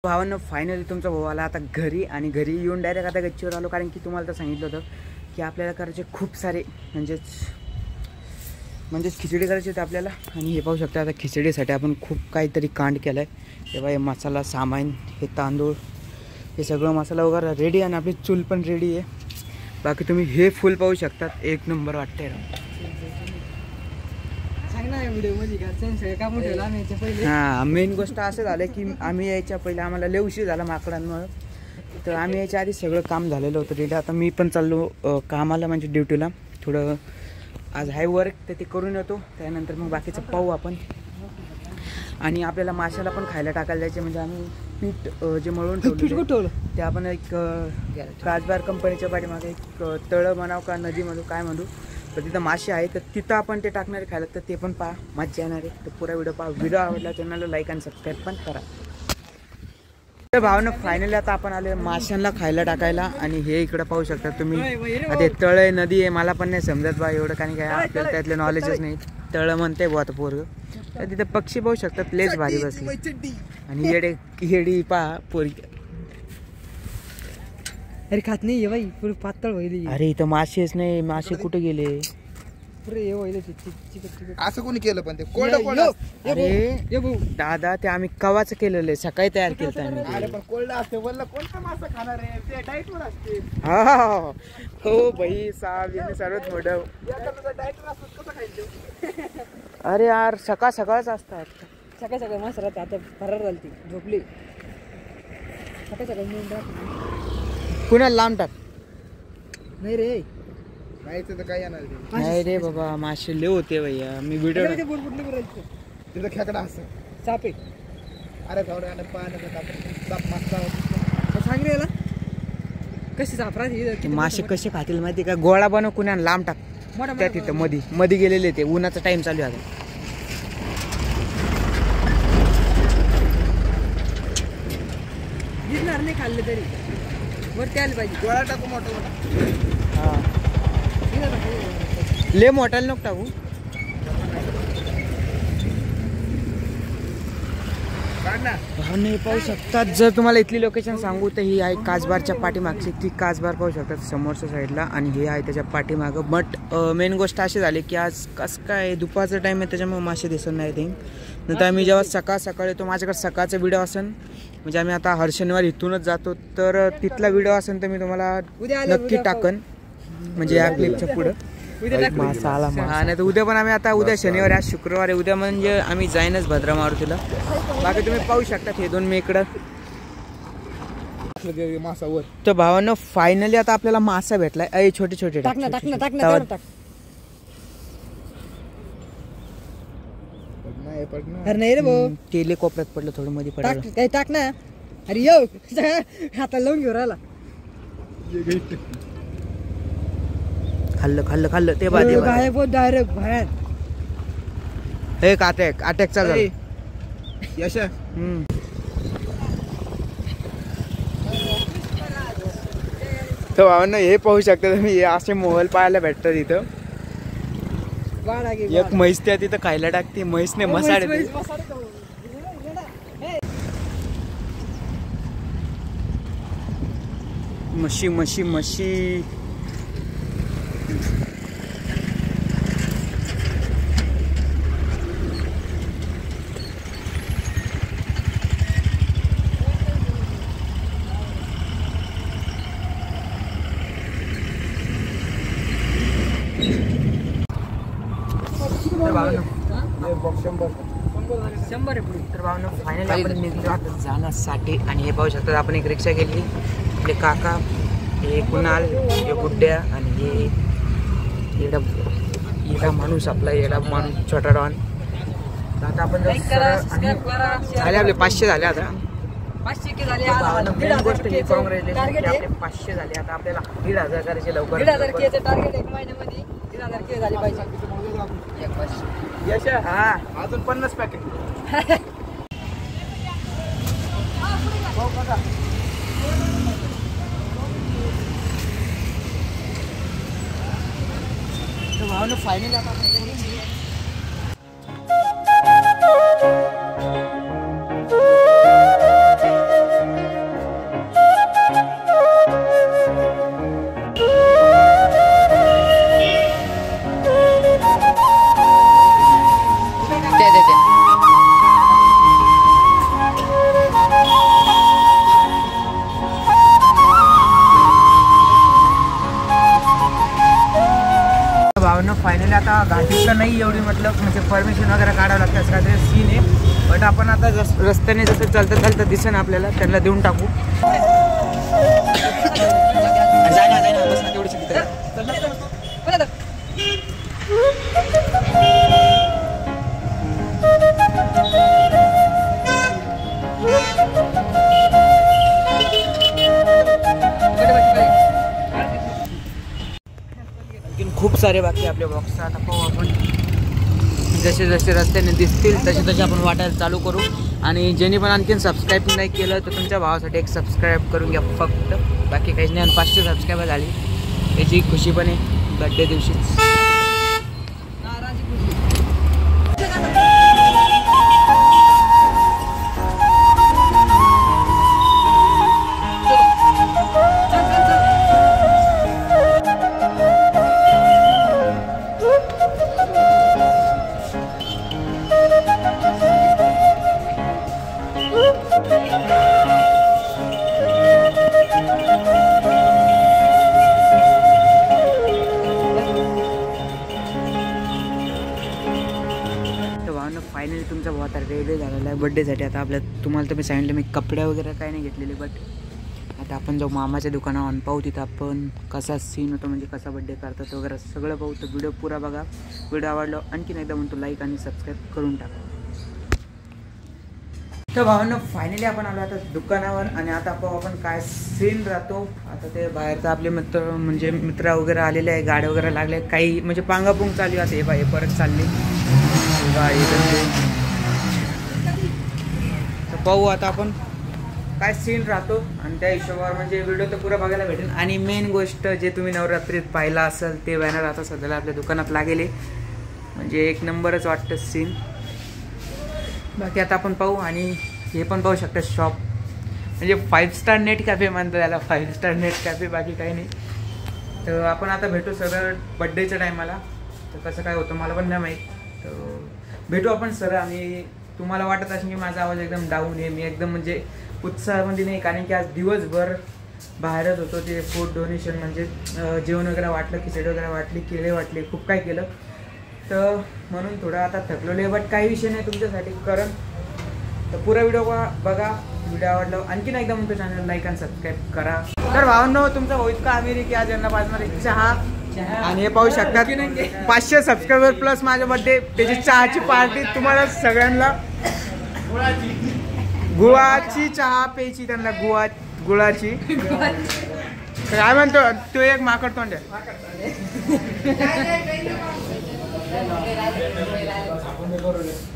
भावांनो फायनली तुमचा भाऊ आला आता घरी आणि घरी येऊन डायरेक्ट आता गच्चीवर आलो, कारण की तुम्हाला तर सांगितलं होतं की आपल्याला करायचे खूप सारे म्हणजेच खिचडी करायची होती आपल्याला. आणि हे पाहू शकता आता खिचडीसाठी आपण खूप काहीतरी कांड केलं आहे. तेव्हा हे मसाला सामान, हे तांदूळ, हे सगळं मसाला वगैरे रेडी आणि आपली चूल पण रेडी आहे. बाकी तुम्ही हे फुल पाहू शकतात, एक नंबर वाटते. हां, मेन गोष्ट असं झालं की आम्ही यायच्या पहिले आम्हाला लय उशीर झाला माकडांमुळं, तर आम्ही यायच्या आधी सगळं काम झालेलं होतं रेडी. आता मी पण चाललो कामाला, म्हणजे ड्युटीला. थोडं आज हाय वर्क, तर ते करून येतो, त्यानंतर मग बाकीचं पाहू आपण. आणि आपल्याला माशाला पण खायला टाकायला जायचे, म्हणजे आम्ही पीठ जे मळून ठेवलं ते आपण एक काजबार कंपनीच्या पाठीमागे एक तळं म्हणावं का नदी म्हणू काय म्हणू, तर तिथं मासे आहे, तर तिथं आपण ते टाकणारे खायला, तर ते पण पहा, मजा येणार आहे. तर पुरा व्हिडिओ पहा. व्हिडिओ आवडला चॅनलला लाईक आणि सबस्क्राईब पण करा. तर भावना फायनली आता आपण आले माशांना खायला टाकायला. आणि हे इकडं पाहू शकता तुम्ही, आता तळ आहे नदी आहे, मला पण नाही समजत बा एवढं, कारण काय आपल्याला त्यातले नॉलेजच नाही. तळं म्हणते बुवा आता पोरग. तर तिथे पक्षी पाहू शकतात, लेच भारी बसले. आणि येडी पहा पोरी. अरे खात नाही बाई, पुढे पातळ होईल. अरे इथं मासेच नाही, मासे कुठे गेले? असं कोणी केलं पण ते अरे दादा, ते आम्ही कवाच केलेलं आहे, सकाळी तयार केलं आम्ही. हो भाई साहेब, सर्वात मोठं. अरे यार सकाळ सकाळच असतात, सकाळ सकाळ मास राहते. आता फरार झाली, झोपली. सकाळ सकाळ कुणाला लांब टाक. नाही रे, काय येणार नाही रे बाबा, मासे लय होते भैया. मी व्हिडिओ तिथं खेकडा असं चापे. अरे सांग रे कशी सापरा मासे कसे खातील माहिती का? गोळा बनव, कुणाला लांब टाक. त्या तिथं मध्ये गेलेले, ते उन्हाचा टाइम चालू आहे. गिरणार नाही खाल्ले तरी वरती आले पाहिजे. गोळा टाकू मोठा. हा, ले मोठाला नको टाकू. भावने पाहू शकतात. जर तुम्हाला इथली लोकेशन सांगू तर ही आहे काजबारच्या पाठीमागची. ती काजबार पाहू शकतात समोरच्या साईडला, आणि हे आहे त्याच्या पाठीमागं. बट मेन गोष्ट अशी झाली की आज कसं काय दुपारचा टाईम आहे, त्याच्यामुळे मासे दिसत नाही. थिंक नंतर आम्ही जेव्हा सकाळ येतो, माझ्याकडे सकाळचा व्हिडिओ असेल, म्हणजे आम्ही आता हर शनिवार इथूनच जातो, तर तिथला व्हिडिओ असेल तर मी तुम्हाला नक्की टाकन, म्हणजे या क्लिपच्या पुढं. मासा आला. नाही तर उद्या पण आम्ही आता, उद्या शनिवार, आज शुक्रवार आहे, उद्या म्हणजे आम्ही जाईनच भद्रा मारुतीला. बाकी तुम्ही पाहू शकता हे दोन मी इकडं मासावर. तर भावांनो फायनली आता आपल्याला मासा भेटलाय. अय छोटे छोटे टाक ना. अरे नाही रे भाऊ, तेले कोपऱ्यात पडलं, थोडं मध्ये पडलं. काही टाक ना. अरे येऊ हाताला लावून घेऊ राहिला. खाल्लं ते डायरेक्ट बाहेर. एक अटॅक चालू. यश तर भावांनो हे पाहू शकता तुम्ही, असे मोहल पाहायला भेटतात इथं. एक म्हैस त्या तिथं खायला टाकते, म्हैसने मसाले. म्हशी तर भावना फायनल आपण निघलो आता जाण्यासाठी. आणि हे पाहू शकतात आपण एक रिक्षा गेली, आपले काका, हे कुणाल, हे गुड्ड्या, आणि हे येडा माणूस, आपला येडा माणूस छोटा डॉन. आता आपण झाले आपले 500 झाले. आता 500 झाले. गोष्ट हे आपले 500 झाले. आता आपल्याला 1,500 करायचे लवकर. 1,500 टार्गेट एक महिन्यामध्ये 1,500 झाले पाहिजे. यश हा अजून 50 पॅकेट. भावना फायनल आता का नाही एवढी मतलब म्हणजे परमिशन वगैरे काढावं लागतं असं काहीतरी सीन आहे. बट आपण आता रस्त्याने जसं चालतं दिसेन आपल्याला त्यांना देऊन टाकू. खूप सारे बाकी आपले बॉक्स आता पाहू आपण. जसे जसे रस्त्याने दिसतील तसे तसे आपण वाटायला चालू करू. आणि ज्यांनी पण आणखीन सबस्क्राईब नाही केलं तर तुमच्या भावासाठी एक सबस्क्राईब करून घ्या फक्त, बाकी काहीच नाही. 500 सबस्क्रायबर झाली याची खुशी पण आहे बड्डे दिवशीच. फायनली तुमचा भाऊ आता रेडी झालेला आहे बड्डेसाठी. आता आपल्या तुम्हाला तर मी सांगितलं मी कपडे वगैरे काही नाही घेतलेले, बट आता आपण जाऊ मामाच्या दुकानावर पाहू. तिथं आपण कसा सीन होतो म्हणजे कसा बड्डे करतात वगैरे सगळं पाहू. तर व्हिडिओ पुरा बघा. व्हिडिओ आवडला आणखीन एकदा म्हणतो लाईक आणि सबस्क्राईब करून टाका. तर भावांनो फायनली आपण आलो आता दुकानावर आणि आता पाहू आपण काय सीन राहतो. आता ते बाहेरचा आपले मित्र वगैरे आलेले आहे, गाड्या वगैरे लागले, काही म्हणजे पांगापुंग चालू आहे. हे परत चालले तर पाहू आता आपण काय सीन राहतो आणि त्या हिशोबावर म्हणजे व्हिडिओ तर पुरा बघायला भेटेल. आणि मेन गोष्ट जे तुम्ही नवरात्रीत पाहिला असेल ते बॅनर आता सध्याला आपल्या दुकानात लागेले, म्हणजे एक नंबरच वाटतं सीन. बाकी आता आपण पाहू. आणि हे पण पाहू शकता शॉप म्हणजे 5 स्टार नेट कॅफे म्हणतो त्याला, 5 स्टार नेट कॅफे, बाकी काही नाही. तर आपण आता भेटू सगळं बड्डेच्या टायमाला. तर कसं काय होतं मला पण नाही माहीत. तर भेटू आपण सर. आणि तुम्हाला वाटत असेल की माझा आवाज एकदम डाऊन आहे, मी एकदम म्हणजे उत्साहामध्ये नाही, कारण की आज दिवसभर बाहेरच होतो. ते फूड डोनेशन म्हणजे जेवण वगैरे वाटलं, खिचडी वगैरे वाटली, केले वाटले, खूप काय केलं. तर म्हणून थोडं आता थकलेलो आहे, बट काही विषय नाही तुमच्यासाठी कारण. तर पुरा व्हिडिओ बघा. व्हिडिओ आवडला आणखीन एकदा म्हणतो चॅनल लाईक आणि सबस्क्राईब करा. तर भावांनो तुमचा भाऊ इतका अमीर आहे की आज यांना पाजणार आहे चहा. आणि हे पाहू शकतात 500 सबस्क्रायबर प्लस माझ्या बड्डे, त्याची चहाची पार्टी तुम्हाला सगळ्यांना. गुळाची चहा प्यायची त्यांना, गुळाची. काय म्हणतो तो एक माकड तोंड आहे.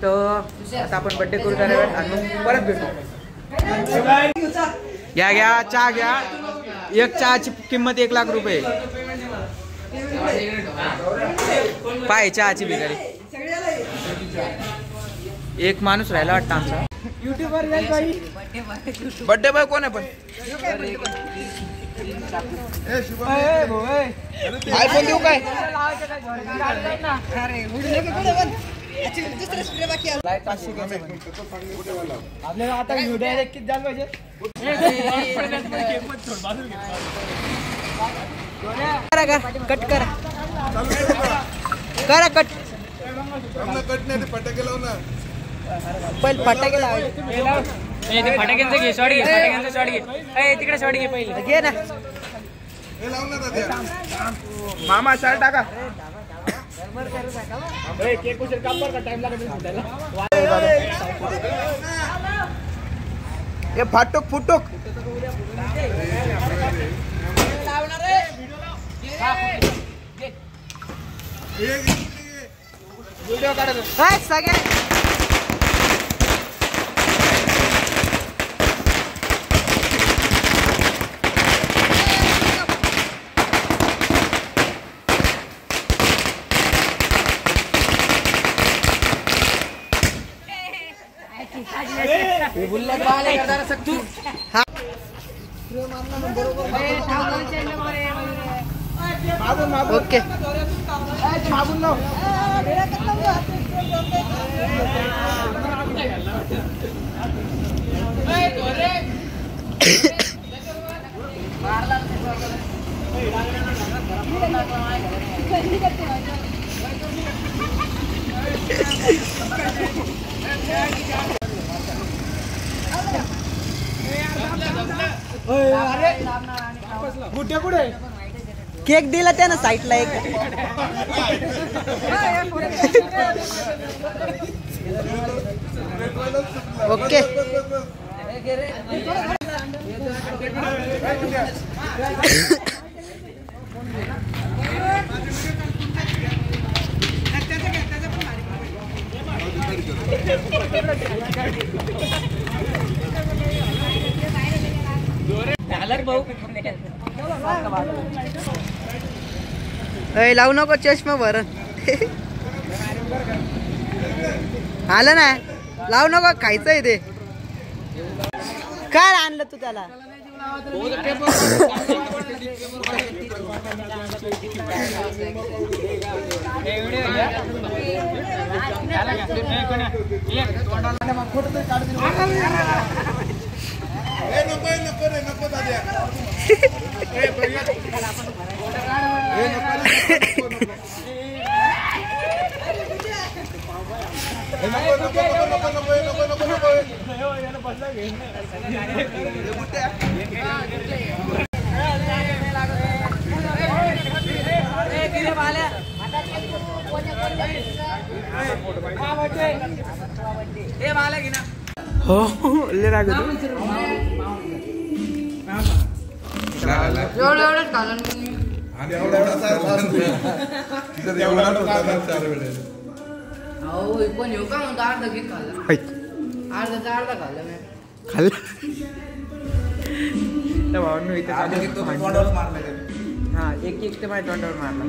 तर आता आपण बड्डे करू जाणार आणि परत भेटू. घ्या घ्या चहा घ्या. एक चहाची किंमत 1 लाख रुपये. पाय चहाची भिकारी. एक माणूस राहिला वाटतं आमचा युट्यूबर. बड्डे बॉय कोण आहे पण? आयफोन देऊ काय? आपल्याला आता व्हिडिओ किती झालं पाहिजे. कट करा करा कट. कट नाही फटाके लाव ना. पहिले फटाके लावायचे. फटाक्यांचं घे, शॉट घे, फटाक्यांचं शॉट घे. तिकडे शॉट घे पहिले, घे ना. मामा शॉट टाका. केक कुठे काम कर का टाइम लागेल फुटायला. हे फाटूक फुटूक व्हिडिओ काढत सगळे. ओके गुड्या कुठे केक दिला त्यानं साईडला एक. ओके लावू नको चष्मा भरण. आलं ना लावू नको खायचंय ते. काय आणलं तू त्याला. हो ले राग हा एक ते माझ्या तोंडावर मारला.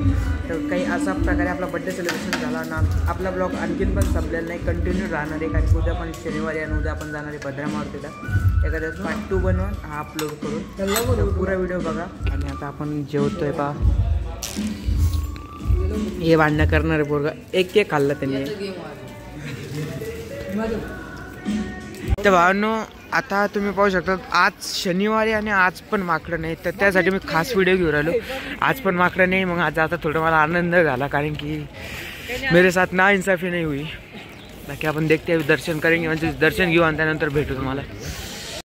तर काही असा प्रकारे आपला बड्डे सेलिब्रेशन झाला ना. आपला ब्लॉग आणखीन पण संपलेला नाही, कंटिन्यू राहणार आहे. कारण उद्या पण शनिवारी आणि उद्या आपण जाणार आहे भद्रामारुतीला. एखाद्या पार्ट 2 बनवून हा अपलोड करून तर पुरा व्हिडिओ बघा. आणि आता आपण जेवतोय पा. हे भांडणं करणारे पोरगा एक केक खाल्ला त्यांनी. तर भावांनो आता तुम्ही पाहू शकता आज शनिवारी आणि आज पण माकडं नाही. तर त्यासाठी मी खास व्हिडिओ घेऊन राहिलो. आज पण माकडं नाही. मग आज आता थोडं मला आनंद झाला कारण की मेरे साथ ना इंसाफी नाही हुई. बाकी आपण देखते दर्शन करेंगे म्हणजे दर्शन घेऊ आणि त्यानंतर भेटू तुम्हाला.